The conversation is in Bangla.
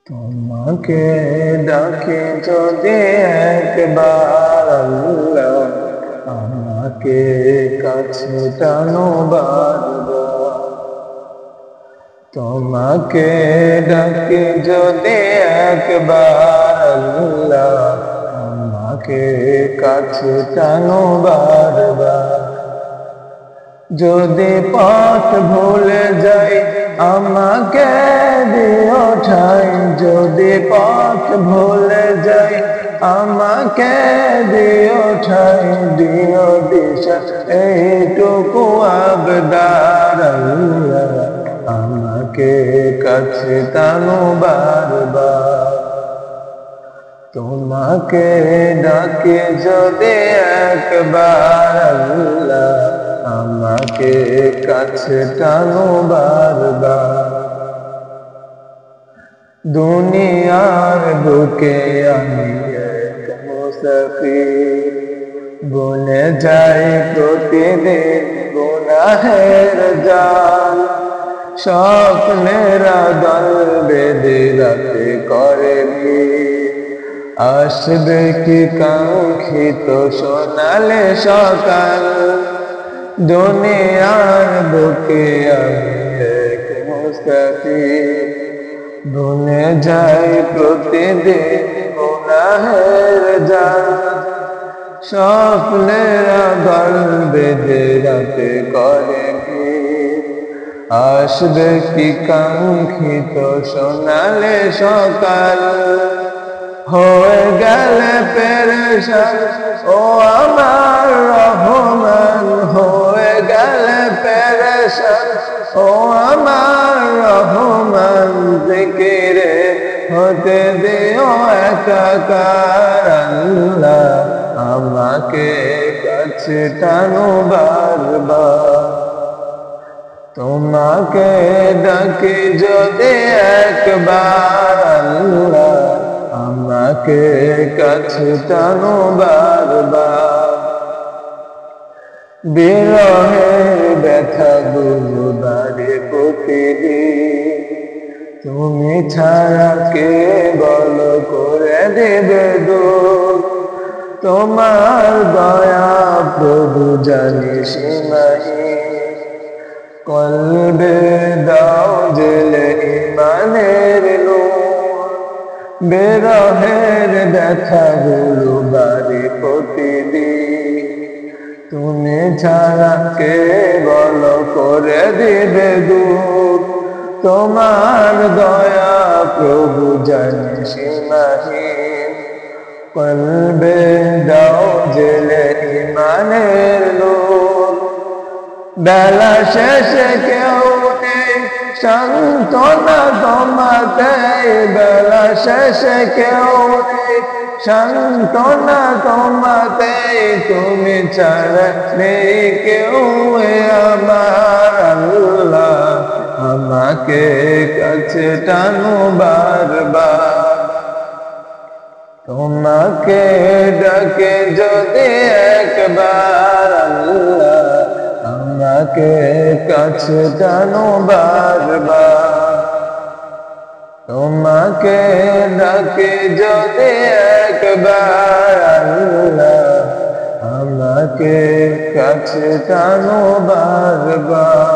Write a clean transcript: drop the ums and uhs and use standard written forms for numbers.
তোমাকে ডাকি যদি একবার আল্লাহ, আমাকে কাছে টানো বারবার। তোমাকে ডাকি যদি একবার আল্লাহ, আমাকে কাছে টানো বারবার। যদি পথ ভুলে যাই আমাকে দিও ঠাই, যদি পথ ভুলে যাই আমাকে দিও ঠাই, দিও দিশা এইটুকু আবদার আল্লাহ, আমাকে কাছে টানো বারবার। তোমাকে ডাকি যদি একবার আল্লাহ, আমাকে কাছে টানো বারবার। দুনিয়ার বুকে আমি এক মুসাফির, বনে যাই প্রতিদিন গুনাহের জাল। স্বপ্নেরা দল বেঁধে রাতে করে ভিড়, আসবে কি কাঙ্ক্ষিত সোনালে সকাল। দুনিয়ার বুকে আমি এক মুসাফির, বনে যাই প্রতিদিন গুনাহের জাল। স্বপ্নেরা দল বেঁধে রাতে করে ভিড়, আসবে কি কাঙ্ক্ষিত সোনালে সকাল। হয়ে গেলে পেরেশান ও আমার রহমান, হয়ে গেলে পেরেশান ও আমার রহমান। জিকিরে হতে দিও একাকার আল্লাহ, আমাকে কাছে টানো বারবার। তোমাকে ডাকি যদি একবার আল্লাহ, আমাকে কাছে টানো বারবার। বিরহের ব্যথাগুলো বাড়ে প্রতিদিন, তুমি ছাড়া কে বলো করে দেবে দূর। তোমার দয়া প্রভু জানি সীমাহীন, কলবে দাও জেলে ইমানের নূর। বিরহের ব্যথাগুলো বাড়ে প্রতিদিন, তুমি ছাড়া কে বলো করে দিবে দূর। তোমার দয়া প্রভু জানি সীমাহীন, কলবে দাও জেলে ইমানের নূর। বেলা শেষে কেউ নেই সান্ত্বনা তোমাতে, বেলা শেষে কেউ নেই সান্ত্বনা তোমাতে। তুমি ছাড়া নেই কেউ আমার আল্লাহ, আমাকে কাছে টানো বারবার। তোমাকে ডাকে যদি একবার আল্লাহ, আমাকে কাছে টানো বারবার। তোমাকে ডাকে যদি একবার আল্লাহ, আমাকে কাছে টানো বারবার।